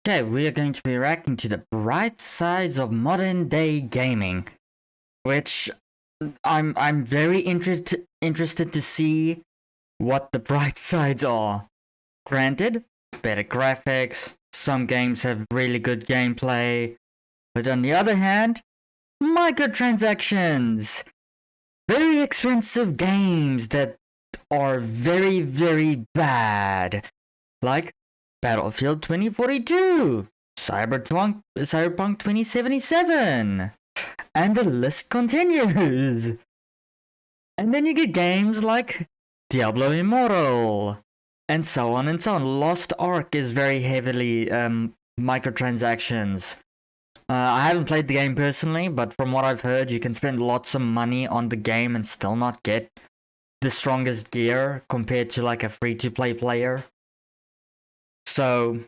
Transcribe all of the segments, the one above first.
Okay, we are going to be reacting to the bright sides of modern day gaming, which I'm very interested to see what the bright sides are. Granted, better graphics, some games have really good gameplay, but on the other hand, microtransactions, very expensive games that are very bad, like Battlefield 2042, Cyberpunk 2077, and the list continues. And then you get games like Diablo Immortal, and so on and so on. Lost Ark is very heavily microtransactions. I haven't played the game personally, but from what I've heard, you can spend lots of money on the game and still not get the strongest gear compared to like a free-to-play player. So,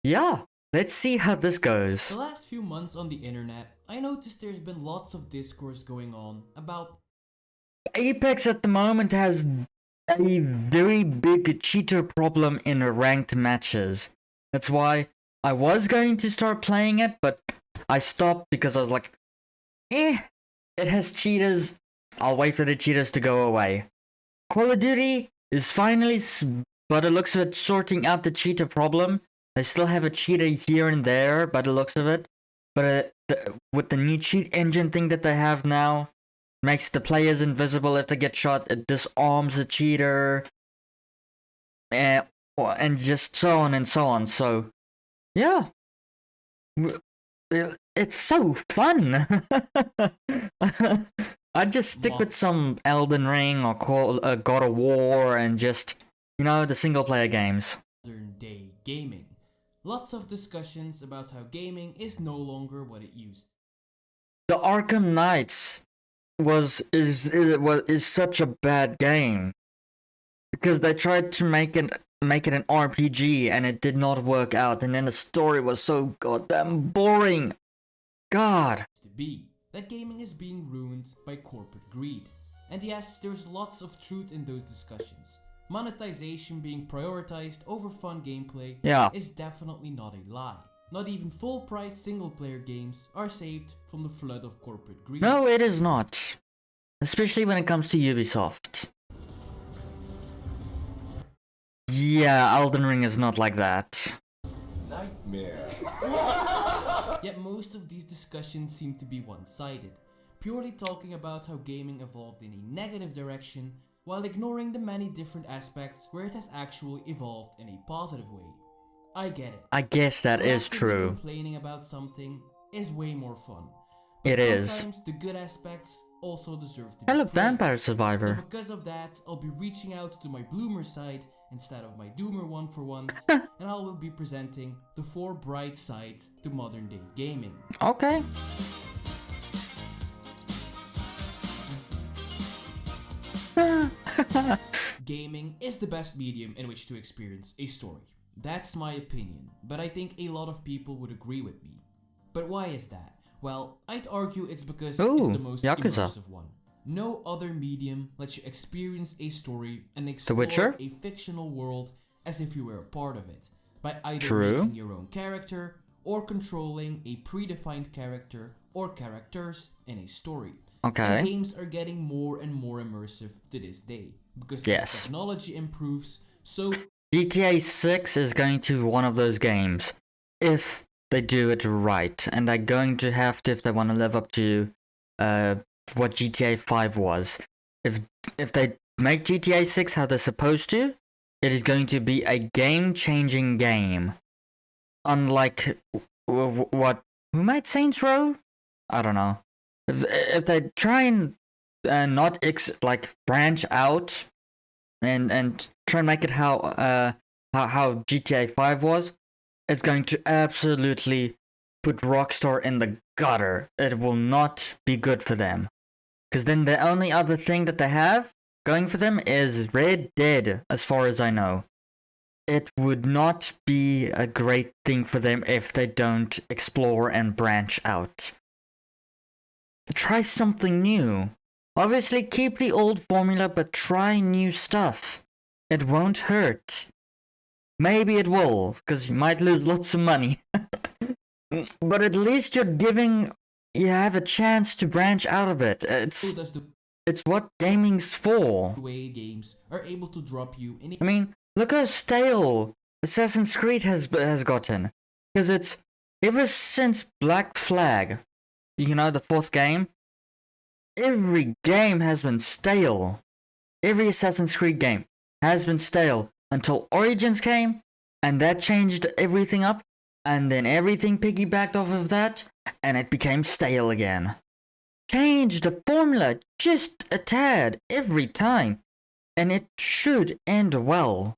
yeah, let's see how this goes. The last few months on the internet, I noticed there's been lots of discourse going on about Apex at the moment has a very big cheater problem in ranked matches. That's why I was going to start playing it, but I stopped because I was like, it has cheaters. I'll wait for the cheaters to go away. Call of Duty is finally, but it looks of it, sorting out the cheater problem. They still have a cheater here and there, by the looks of it. But with the new cheat engine thing that they have now, makes the players invisible if they get shot, it disarms the cheater, and just so on and so on. So, yeah. It's so fun. I'd just stick with some Elden Ring or God of War and just, you know, the single player games. modern day gaming. Lots of discussions about how gaming is no longer what it used. The Arkham Knights is such a bad game because they tried to make it an RPG and it did not work out, and then the story was so goddamn boring. God. To be that gaming is being ruined by corporate greed. And yes, there's lots of truth in those discussions. Monetization being prioritized over fun gameplay is definitely not a lie. Not even full price single player games are saved from the flood of corporate greed. No, it is not. Especially when it comes to Ubisoft. Yeah, Elden Ring is not like that. Nightmare. Yet most of these discussions seem to be one-sided, purely talking about how gaming evolved in a negative direction while ignoring the many different aspects where it has actually evolved in a positive way. I get it. I guess that is true. Complaining about something is way more fun. But it is. Sometimes the good aspects also deserve to be Hello, praised. Vampire Survivor. So because of that, I'll be reaching out to my bloomer side instead of my doomer one for once, and I will be presenting the 4 bright sides to modern day gaming. Okay. Gaming is the best medium in which to experience a story. That's my opinion, but I think a lot of people would agree with me. But why is that? Well, I'd argue it's because it's the most immersive one. No other medium lets you experience a story and explore a fictional world as if you were a part of it, by either making your own character or controlling a predefined character or characters in a story. Okay. And games are getting more and more immersive to this day because as technology improves, so GTA 6 is going to be one of those games if they do it right, and they're going to have to if they want to live up to what GTA 5 was. If they make GTA 6 how they're supposed to, it is going to be a game-changing game. Unlike what who made Saints Row? I don't know. If they try and not branch out and try and make it how GTA 5 was, it's going to absolutely put Rockstar in the gutter. It will not be good for them. Because then the only other thing that they have going for them is Red Dead, as far as I know. It would not be a great thing for them if they don't explore and branch out. Try something new. Obviously keep the old formula, but try new stuff. It won't hurt. maybe it will, because you might lose lots of money. But at least you have a chance to branch out of it. It's what gaming's for. way games are able to drop you in I mean, look how stale Assassin's Creed has gotten. Because it's ever since Black Flag, you know, the 4th game, every game has been stale. Every Assassin's Creed game has been stale until Origins came, and that changed everything up, and then everything piggybacked off of that, and it became stale again. Change the formula just a tad every time, and it should end well.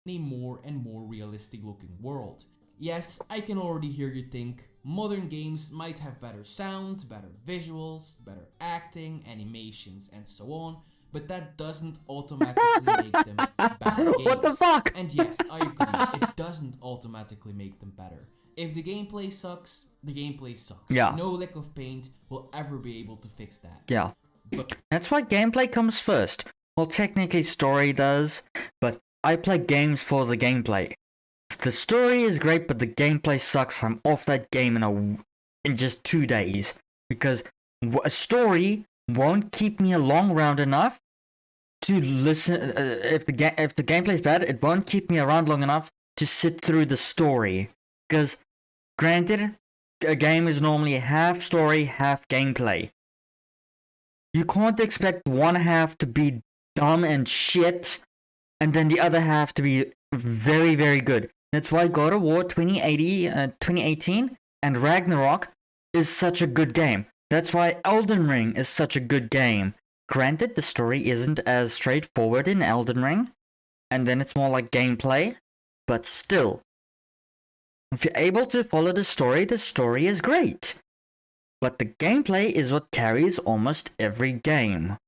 a more and more realistic looking world. Yes, I can already hear you think modern games might have better sound, better visuals, better acting, animations, and so on, but that doesn't automatically make them better games. What the fuck? And yes, I agree, it doesn't automatically make them better. If the gameplay sucks, the gameplay sucks. Yeah. No lick of paint will ever be able to fix that. Yeah. But That's why gameplay comes first. Well, technically story does, but I play games for the gameplay. If the story is great but the gameplay sucks, I'm off that game in just 2 days. Because a story won't keep me along round enough to listen. If the gameplay is bad, it won't keep me around long enough to sit through the story. Because, granted, a game is normally half story, half gameplay. You can't expect one half to be dumb and shit, and then the other half to be very, very good. That's why God of War 2018 and Ragnarok is such a good game. That's why Elden Ring is such a good game. Granted, the story isn't as straightforward in Elden Ring, and then it's more like gameplay, but still, if you're able to follow the story is great. But the gameplay is what carries almost every game.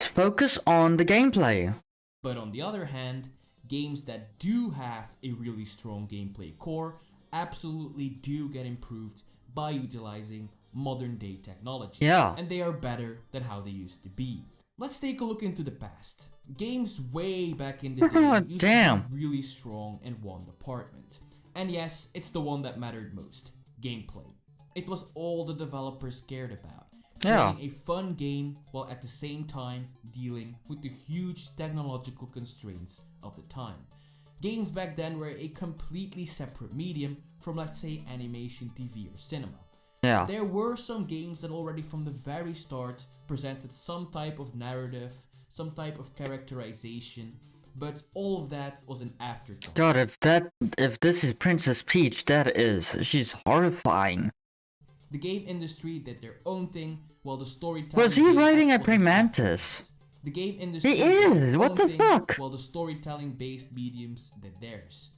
Focus on the gameplay. But on the other hand, games that do have a really strong gameplay core absolutely do get improved by utilizing modern day technology. Yeah. And they are better than how they used to be. Let's take a look into the past. Games way back in the day used to be really strong in one department. And yes, it's the one that mattered most, gameplay. It was all the developers cared about. Creating a fun game while at the same time dealing with the huge technological constraints of the time. Games back then were a completely separate medium from, let's say, animation, TV, or cinema. Yeah. There were some games that already from the very start presented some type of narrative, some type of characterization, but all of that was an afterthought. God, if this is Princess Peach, she's horrifying. The game industry did their own thing, while the storytelling... Was he writing a Primantis? The game industry He is! What the fuck? While the storytelling-based mediums did theirs.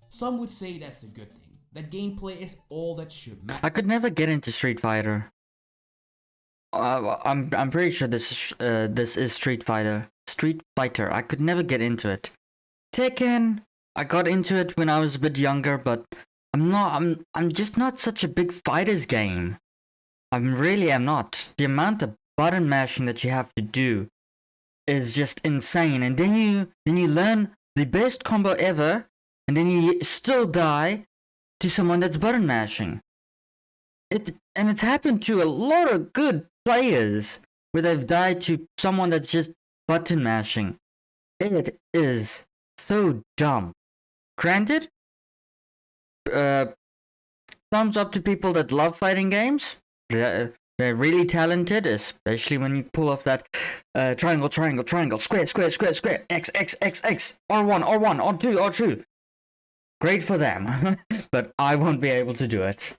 Some would say that's a good thing, that gameplay is all that should matter. I could never get into Street Fighter. I'm pretty sure this is Street Fighter. Street Fighter. I could never get into it. Tekken. I got into it when I was a bit younger, but I'm just not such a big fighters game. I really am not. The amount of button mashing that you have to do is just insane. And then you learn the best combo ever, and then you still die to someone that's button mashing. It's happened to a lot of good players where they've died to someone that's just button mashing. It is so dumb. Granted, thumbs up to people that love fighting games. They're really talented, especially when you pull off that triangle, triangle, triangle, square, square, square, square, X, X, X, X, R1, R1, R2, R2. Great for them, but I won't be able to do it.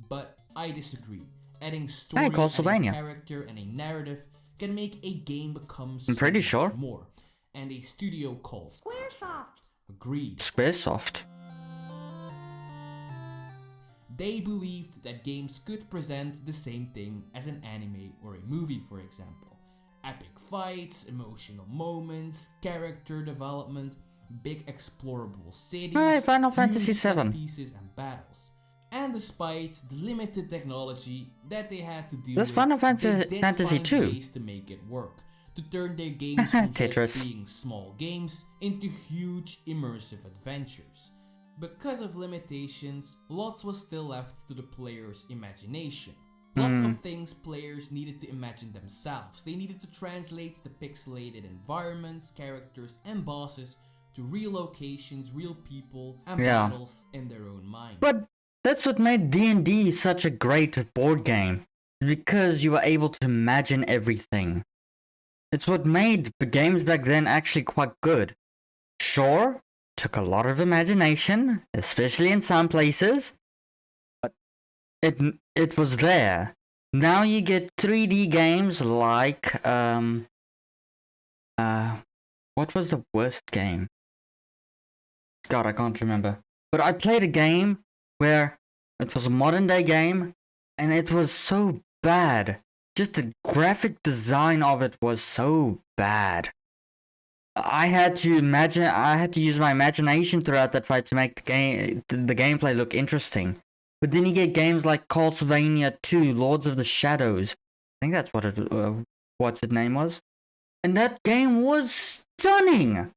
But I disagree. Adding story, and a character, and a narrative can make a game become so much more. And a studio called Squaresoft agreed. Squaresoft. They believed that games could present the same thing as an anime or a movie, for example. Epic fights, emotional moments, character development, big explorable cities, Final Fantasy VII. pieces and battles. And despite the limited technology that they had to deal There's with, Final they did Fantasy find II. ways to make it work. to turn their games from just Tetris. being small games into huge immersive adventures. Because of limitations, lots was still left to the player's imagination. Lots of things players needed to imagine themselves. They needed to translate the pixelated environments, characters, and bosses to real locations, real people, and battles in their own mind. But that's what made D&D such a great board game, because you were able to imagine everything. It's what made the games back then actually quite good. Sure, took a lot of imagination, especially in some places, but it was there. Now you get 3D games like what was the worst game? God, I can't remember. But I played a game where it was a modern day game and it was so bad. Just the graphic design of it was so bad. I had to use my imagination throughout that fight to make the gameplay look interesting. But then you get games like Castlevania 2, Lords of the Shadows. I think that's what its name was. And that game was stunning!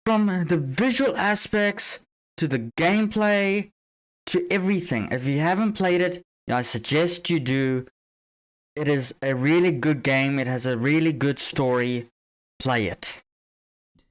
From the visual aspects, to the gameplay, to everything. If you haven't played it, I suggest you do. It is a really good game, it has a really good story. Play it.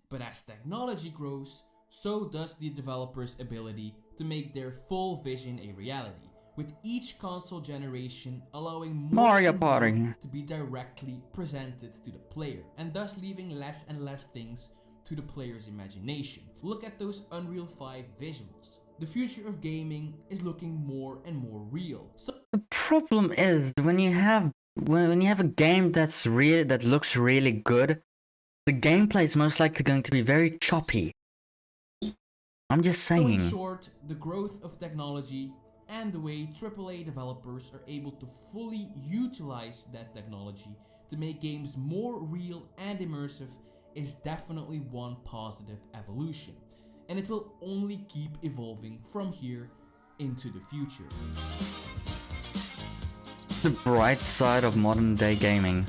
But as technology grows, so does the developer's ability to make their full vision a reality, with each console generation allowing more Mario and Party more to be directly presented to the player, and thus leaving less and less things to the player's imagination. Look at those Unreal 5 visuals. The future of gaming is looking more and more real. So the problem is when you have a game that looks really good, the gameplay is most likely going to be very choppy. I'm just saying. in short, the growth of technology and the way AAA developers are able to fully utilize that technology to make games more real and immersive is definitely one positive evolution, and it will only keep evolving from here into the future. The bright side of modern day gaming.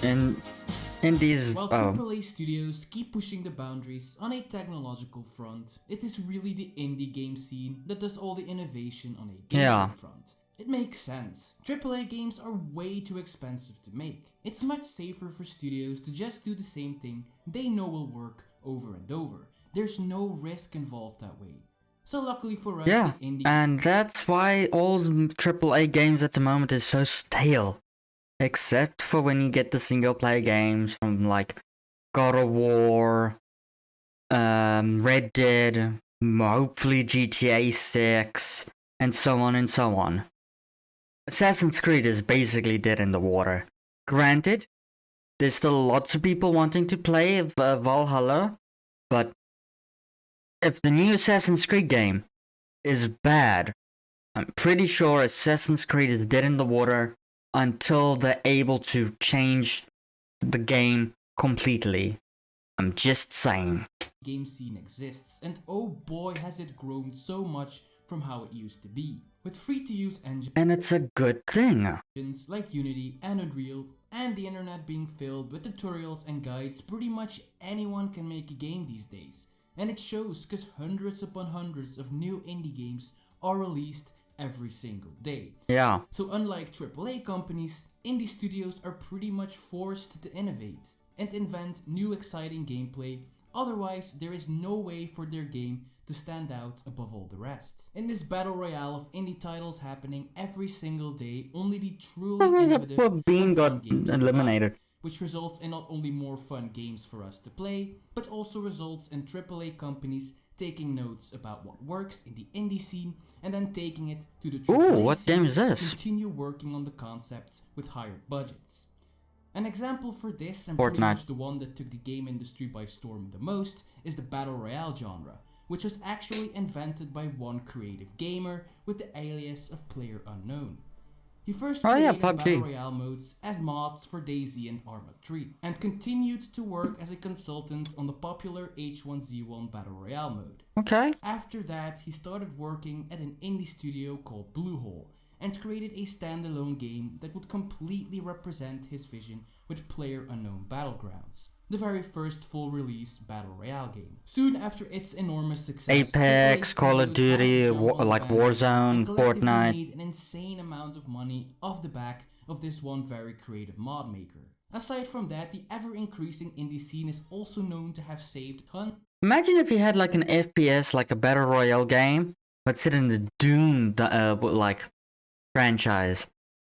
While AAA studios keep pushing the boundaries on a technological front, it is really the indie game scene that does all the innovation on a gameplay front. It makes sense. AAA games are way too expensive to make. It's much safer for studios to just do the same thing they know will work over and over. There's no risk involved that way. So luckily for us, the indie... and that's why all AAA games at the moment is so stale. Except for when you get the single player games from like God of War, Red Dead, hopefully GTA 6, and so on and so on. Assassin's Creed is basically dead in the water. Granted, there's still lots of people wanting to play Valhalla, but if the new Assassin's Creed game is bad, I'm pretty sure Assassin's Creed is dead in the water until they're able to change the game completely. I'm just saying. Game scene exists, and oh boy has it grown so much from how it used to be. With free-to-use engines, and it's a good thing, like Unity and Unreal, and the internet being filled with tutorials and guides, pretty much anyone can make a game these days. And it shows, cause hundreds upon hundreds of new indie games are released every single day. Yeah. So unlike AAA companies, indie studios are pretty much forced to innovate and invent new exciting gameplay, otherwise there is no way for their game to stand out above all the rest. In this battle royale of indie titles happening every single day, only the truly innovative and fun games eliminated. survive, which results in not only more fun games for us to play, but also results in AAA companies taking notes about what works in the indie scene and then taking it to the AAA what scene game is to this? continue working on the concepts with higher budgets. An example for this, and Fortnite. pretty much the one that took the game industry by storm the most, is the Battle Royale genre, which was actually invented by one creative gamer with the alias of PlayerUnknown. He first created Battle Royale modes as mods for DayZ and Arma 3, and continued to work as a consultant on the popular H1Z1 Battle Royale mode. Okay. After that, he started working at an indie studio called Bluehole, and created a standalone game that would completely represent his vision with PlayerUnknown Battlegrounds, the very first full release battle royale game. Soon after its enormous success, Apex, Call of Duty, Warzone, Fortnite. Made an insane amount of money off the back of this one very creative mod maker. Aside from that, the ever-increasing indie scene is also known to have saved tons. Imagine if you had like an FPS, like a battle royale game, but sit in the Doom like franchise.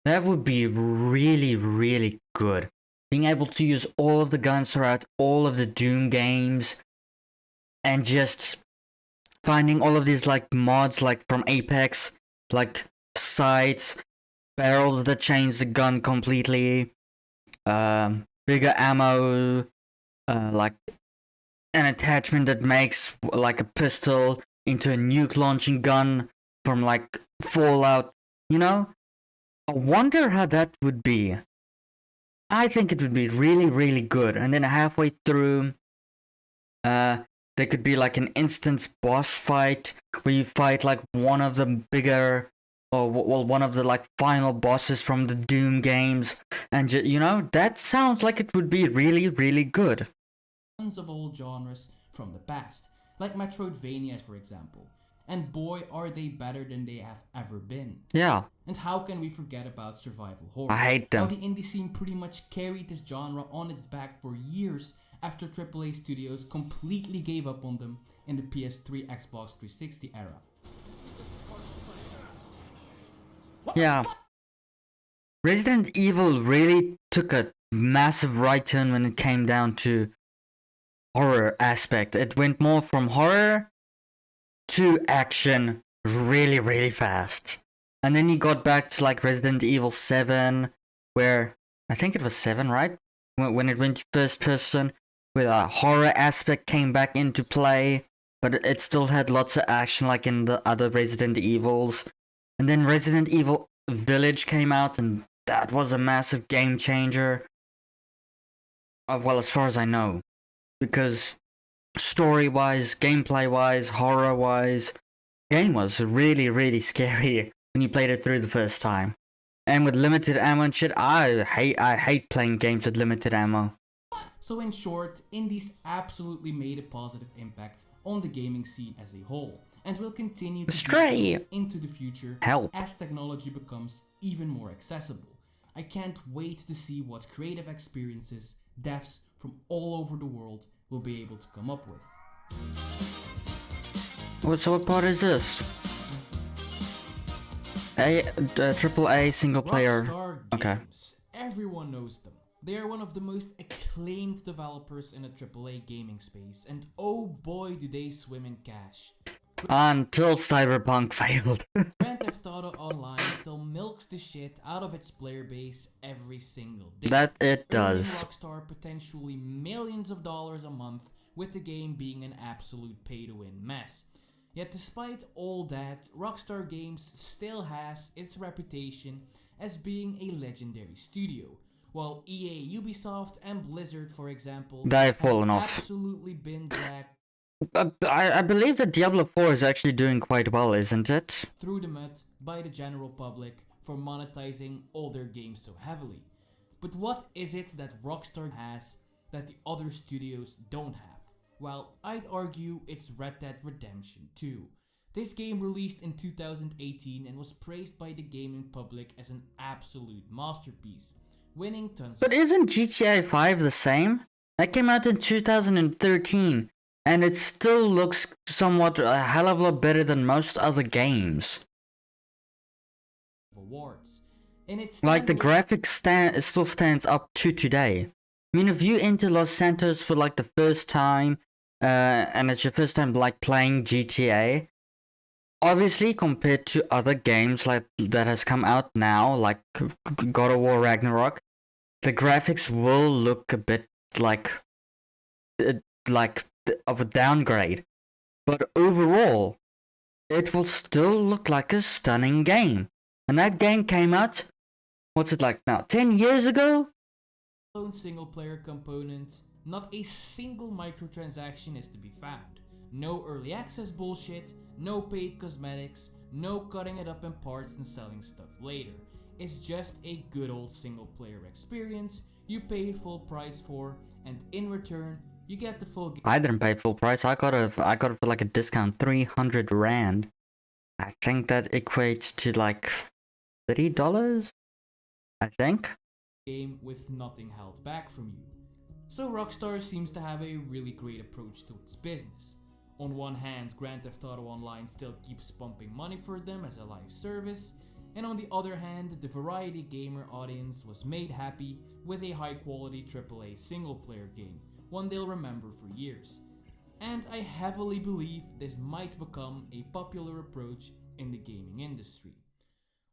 That would be really, really good. Being able to use all of the guns throughout all of the Doom games, and just finding all of these like mods like from Apex, like sights, barrels that change the gun completely, bigger ammo, like an attachment that makes like a pistol into a nuke launching gun from like Fallout, you know? I wonder how that would be. I think it would be really, really good. And then halfway through, there could be like an instance boss fight where you fight like one of the bigger, or well, one of the like final bosses from the Doom games. And you know, that sounds like it would be really, really good. Of old genres from the past, like Metroidvanias for example, and boy are they better than they have ever been. Yeah. And how can we forget about survival horror? I hate them. How the indie scene pretty much carried this genre on its back for years after AAA studios completely gave up on them in the PS3, Xbox 360 era. Yeah. Resident Evil really took a massive right turn when it came down to horror aspect. It went more from horror to action really, really fast. And then you got back to like Resident Evil 7, where I think it was 7, right? When it went first person, where a horror aspect came back into play, but it still had lots of action like in the other Resident Evils. And then Resident Evil Village came out, and that was a massive game changer. Well, as far as I know. Because story-wise, gameplay-wise, horror-wise, game was really, really scary when you played it through the first time. And with limited ammo and shit, I hate playing games with limited ammo. So in short, indies absolutely made a positive impact on the gaming scene as a whole, and will continue to do so into the future as technology becomes even more accessible. I can't wait to see what creative experiences devs from all over the world will be able to come up with. So what part is this? AAA single player. Rockstar Games. Everyone knows them. They are one of the most acclaimed developers in the AAA gaming space, and oh boy do they swim in cash. Until Cyberpunk failed. Grand Theft Auto Online still milks the shit out of its player base every single day. That it does. Rockstar potentially millions of dollars a month, with the game being an absolute pay-to-win mess. Yet despite all that, Rockstar Games still has its reputation as being a legendary studio. While EA, Ubisoft, and Blizzard, for example, they've fallen off. Absolutely been dragged. I believe that Diablo 4 is actually doing quite well, isn't it? Through the mud by the general public for monetizing all their games so heavily. But what is it that Rockstar has that the other studios don't have? Well, I'd argue it's Red Dead Redemption 2. This game released in 2018 and was praised by the gaming public as an absolute masterpiece, winning tons But isn't GTA 5 the same? That came out in 2013. And it still looks somewhat a hell of a lot better than most other games. Awards. And it's like the graphics still stands up to today. I mean, if you enter Los Santos for like the first time, and it's your first time like playing GTA, obviously compared to other games like that has come out now, like God of War Ragnarok, the graphics will look a bit like of a downgrade, but overall it will still look like a stunning game. And that game came out, what's it like now, 10 years ago? Single player component, not a single microtransaction is to be found. no early access bullshit, no paid cosmetics, no cutting it up in parts and selling stuff later. It's just a good old single player experience you pay full price for, and in return, you get the full game. I didn't pay full price. I got it for like a discount, 300 rand. I think that equates to like $30, I think. Game with nothing held back from you. So Rockstar seems to have a really great approach to its business. On one hand, Grand Theft Auto Online still keeps pumping money for them as a live service, and on the other hand, the variety gamer audience was made happy with a high quality AAA single player game, one they'll remember for years. And I heavily believe this might become a popular approach in the gaming industry.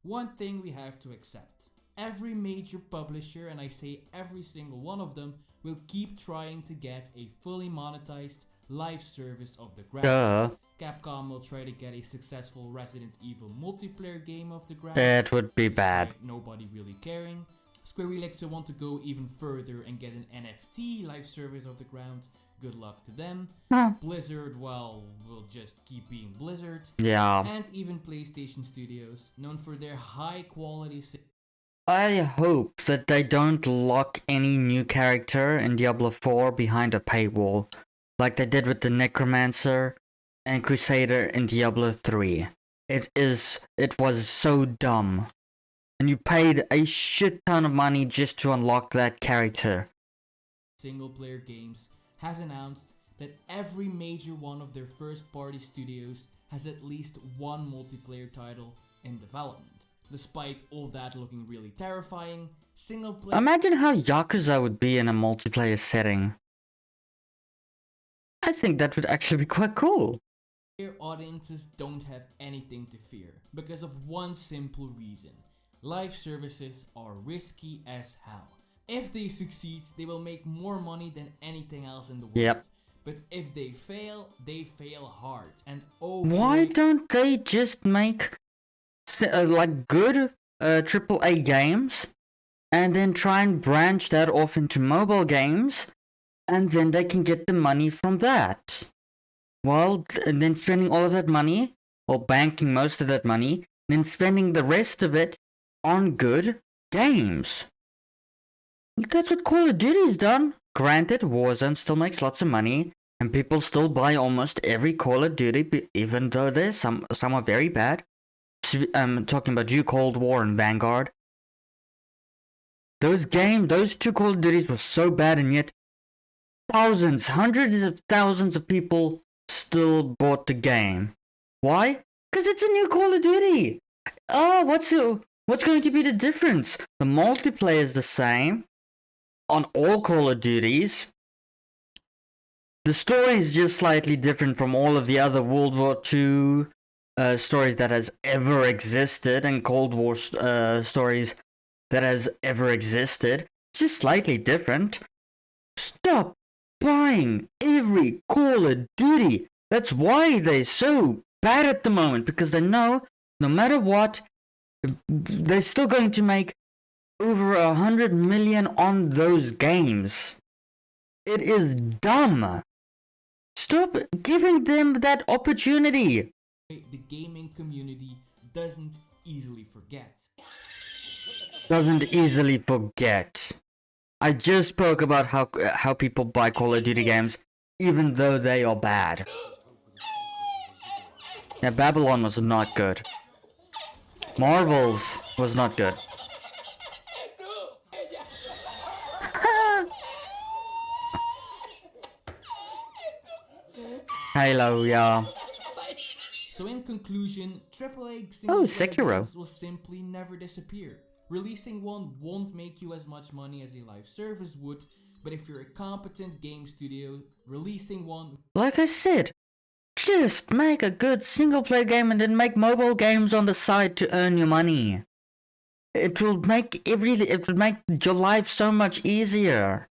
One thing we have to accept: every major publisher, and I say every single one of them, will keep trying to get a fully monetized live service of the ground. Capcom will try to get a successful Resident Evil multiplayer game off the ground. It would be bad. Nobody really caring. Square Enix will want to go even further and get an NFT live service of the ground. Good luck to them. Blizzard, well, will just keep being Blizzard. Yeah. And even PlayStation Studios, known for their high quality. I hope that they don't lock any new character in Diablo 4 behind a paywall, like they did with the Necromancer and Crusader in Diablo 3. It was so dumb. And you paid a shit ton of money just to unlock that character. Single player games has announced that every major one of their first party studios has at least one multiplayer title in development. Despite all that looking really terrifying, single player. Imagine how Yakuza would be in a multiplayer setting. I think that would actually be quite cool. Audiences don't have anything to fear because of one simple reason: live services are risky as hell. If they succeed, they will make more money than anything else in the world. Yep. But if they fail hard. And oh, why don't they just make like good AAA games and then try and branch that off into mobile games, and then they can get the money from that? Well, and then spending all of that money, or banking most of that money, then spending the rest of it on good games. That's what Call of Duty's done. Granted, Warzone still makes lots of money, and people still buy almost every Call of Duty, even though there's some are very bad. I'm talking about Cold War and Vanguard. Those two Call of Duties were so bad, and yet thousands, hundreds of thousands of people still bought the game. Why? Because it's a new Call of Duty. Oh, what's going to be the difference? The multiplayer is the same on all Call of Duties. The story is just slightly different from all of the other World War II stories that has ever existed, and Cold War stories that has ever existed. It's just slightly different. Stop buying every Call of Duty. That's why they're so bad at the moment, because they know no matter what, they're still going to make over 100 million on those games. It is dumb. Stop giving them that opportunity. The gaming community doesn't easily forget. I just spoke about how people buy Call of Duty games even though they are bad. Yeah, Babylon was not good. Marvels was not good. Halo, yeah. So in conclusion, AAA single Sekiro games will simply never disappear. Releasing one won't make you as much money as a live service would, but if you're a competent game studio, releasing one... Like I said, just make a good single player game and then make mobile games on the side to earn your money. It will make your life so much easier.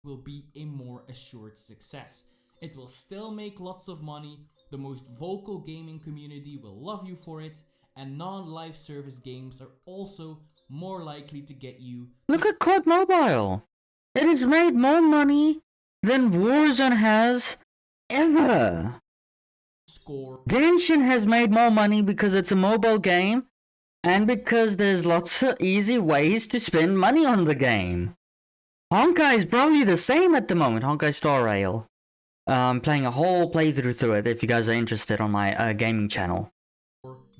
Will be a more assured success. It will still make lots of money, the most vocal gaming community will love you for it, and non-live service games are also more likely to get you... Look at COD Mobile! It has made more money than Warzone has ever. score. Genshin has made more money because it's a mobile game and because there's lots of easy ways to spend money on the game. Honkai is probably the same at the moment, Honkai Star Rail. I'm playing a whole playthrough through it if you guys are interested on my gaming channel.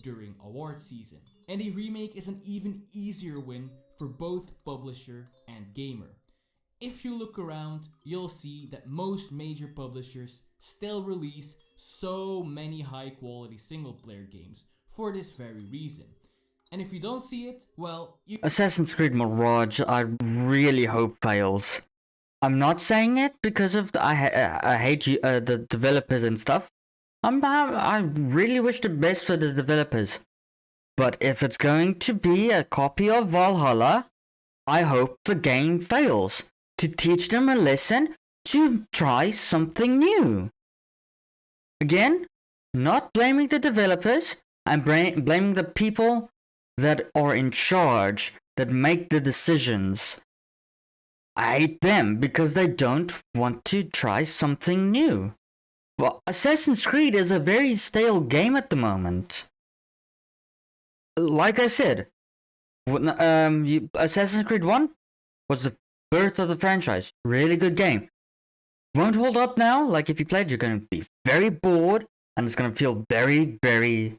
During award season. And a remake is an even easier win for both publisher and gamer. If you look around, you'll see that most major publishers still release so many high quality single player games for this very reason. And if you don't see it, well, Assassin's Creed Mirage, I really hope fails. I'm not saying it because of I hate the developers and stuff. I really wish the best for the developers. But if it's going to be a copy of Valhalla, I hope the game fails to teach them a lesson to try something new. Again, not blaming the developers, I'm blaming the people that are in charge, that make the decisions. I hate them because they don't want to try something new. Well, Assassin's Creed is a very stale game at the moment. Like I said, Assassin's Creed 1 was the birth of the franchise. Really good game. Won't hold up now. Like if you played, you're going to be very bored and it's going to feel very, very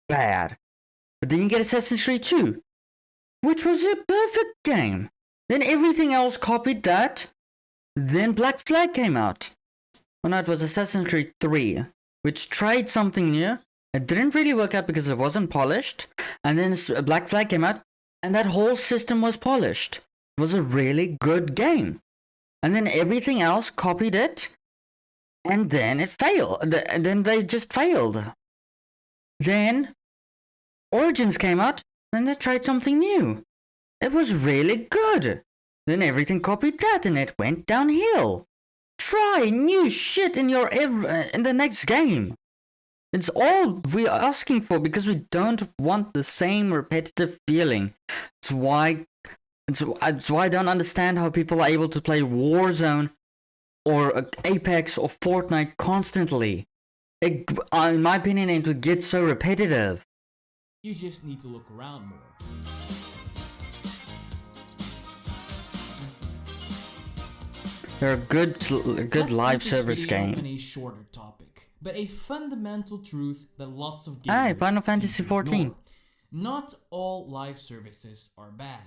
bad. But then you get Assassin's Creed 2, which was a perfect game. Then everything else copied that. Then Black Flag came out. Well, no, it was Assassin's Creed 3, which tried something new. It didn't really work out because it wasn't polished. And then Black Flag came out, and that whole system was polished. It was a really good game. And then everything else copied it, and then it failed. And then they just failed. Then Origins came out, and they tried something new. It was really good. Then everything copied that, and it went downhill. Try new shit in in the next game. It's all we're asking for because we don't want the same repetitive feeling. It's why I don't understand how people are able to play Warzone or Apex or Fortnite constantly. In my opinion, it would get so repetitive. You just need to look around more. They're a good live service game. On a shorter topic, but a fundamental truth that lots of gamers Hey, Final Fantasy seem to XIV. ignore. Not all live services are bad.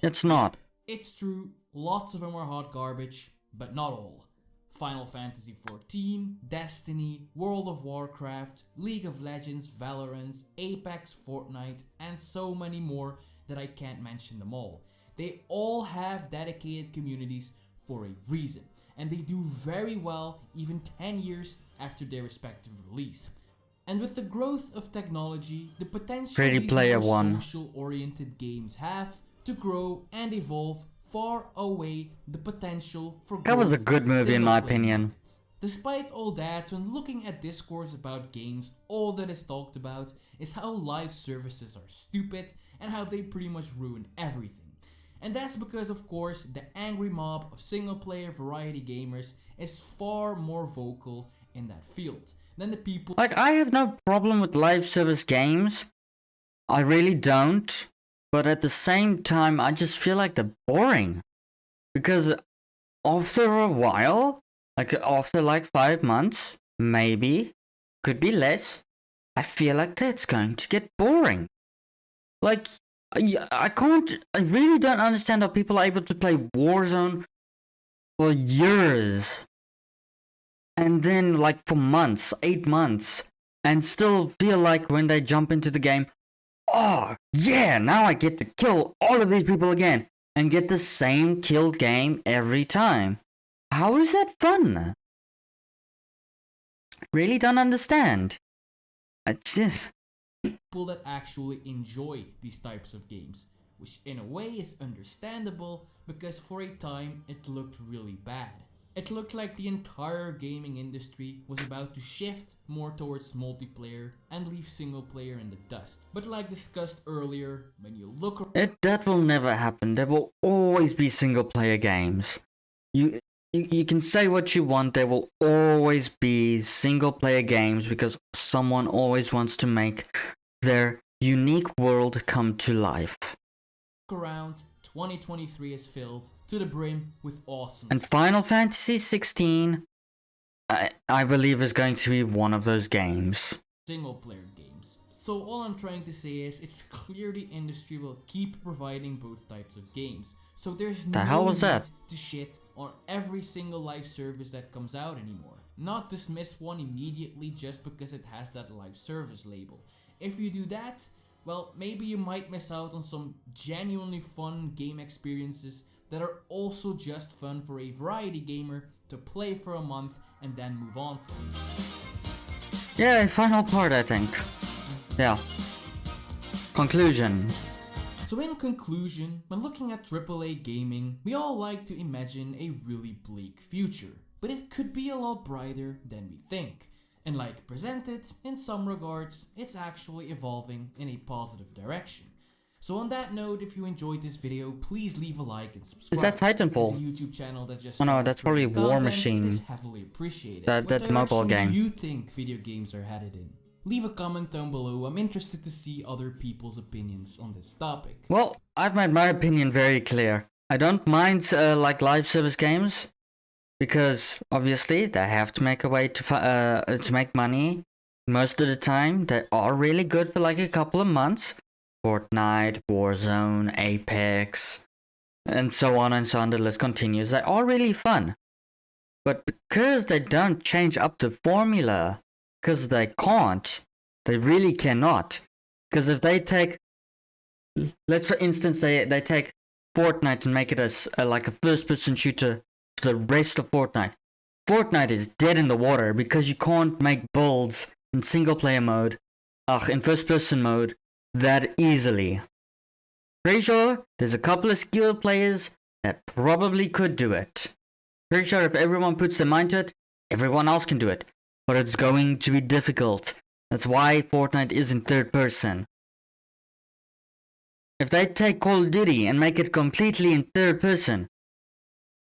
It's not. It's true, lots of them are hot garbage, but not all. Final Fantasy XIV, Destiny, World of Warcraft, League of Legends, Valorant, Apex, Fortnite, and so many more that I can't mention them all. They all have dedicated communities for a reason, and they do very well even 10 years after their respective release. And with the growth of technology, the potential Ready these Player more One. social-oriented games have to grow and evolve far away the potential for That was a growth good in the movie in my single-player opinion. market. Despite all that, when looking at discourse about games, all that is talked about is how live services are stupid and how they pretty much ruin everything. And that's because, of course, the angry mob of single-player variety gamers is far more vocal in that field than the people. Like, I have no problem with live service games. I really don't. But at the same time, I just feel like they're boring. Because after a while, after 5 months, maybe, could be less, I feel like that's going to get boring. Like, I really don't understand how people are able to play Warzone for years. And then, for months, 8 months, and still feel like when they jump into the game, oh, yeah, now I get to kill all of these people again, and get the same kill game every time. How is that fun? Really don't understand. I just... People that actually enjoy these types of games, which in a way is understandable because for a time it looked really bad. It looked like the entire gaming industry was about to shift more towards multiplayer and leave single player in the dust. But like discussed earlier, when you look that will never happen. There will always be single player games. you can say what you want, there will always be single player games because someone always wants to make their unique world come to life. Around 2023 is filled to the brim with awesome And stuff. Final Fantasy 16, I believe, is going to be one of those games. Single player games. So all I'm trying to say is it's clear the industry will keep providing both types of games. So there's The no hell was need that? to shit on every single live service that comes out anymore. Not dismiss one immediately just because it has that live service label. If you do that, well, maybe you might miss out on some genuinely fun game experiences that are also just fun for a variety gamer to play for a month and then move on from. Yeah, final part, I think. Yeah. Conclusion. So in conclusion, when looking at AAA gaming, we all like to imagine a really bleak future, but it could be a lot brighter than we think. And like presented, in some regards, it's actually evolving in a positive direction. So on that note, if you enjoyed this video, please leave a like and subscribe. Is that Titanfall? It's a YouTube channel that just Oh no, that's probably content. War It Machine. is heavily appreciated. That What mobile direction game. do you think video games are headed in? Leave a comment down below. I'm interested to see other people's opinions on this topic. Well, I've made my opinion very clear. I don't mind like live service games because obviously they have to make a way to make money. Most of the time, they are really good for like a couple of months. Fortnite, Warzone, Apex, and so on and so on. The list continues. They are really fun, but because they don't change up the formula, because they can't, they really cannot. Because if they take, let's for instance, they take Fortnite and make it as like a first-person shooter for the rest of Fortnite. Fortnite is dead in the water because you can't make builds in single-player mode, in first-person mode, that easily. Pretty sure there's a couple of skilled players that probably could do it. Pretty sure if everyone puts their mind to it, everyone else can do it. But it's going to be difficult. That's why Fortnite is in third person. If they take Call of Duty and make it completely in third person,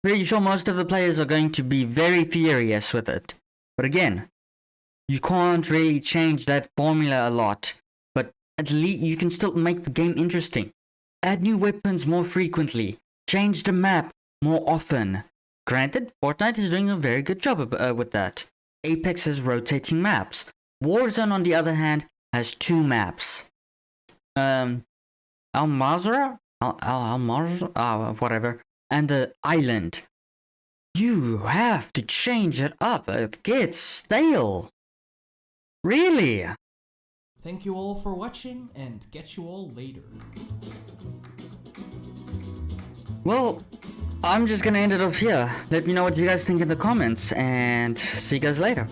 pretty sure most of the players are going to be very furious with it. But again, you can't really change that formula a lot. But at least you can still make the game interesting. Add new weapons more frequently. Change the map more often. Granted, Fortnite is doing a very good job with that. Apex has rotating maps. Warzone, on the other hand, has 2 maps. Al-Mazrah? Al-Mazrah? Whatever. And the island. You have to change it up. It gets stale. Really? Thank you all for watching and catch you all later. Well, I'm just gonna end it off here. Let me know what you guys think in the comments and see you guys later.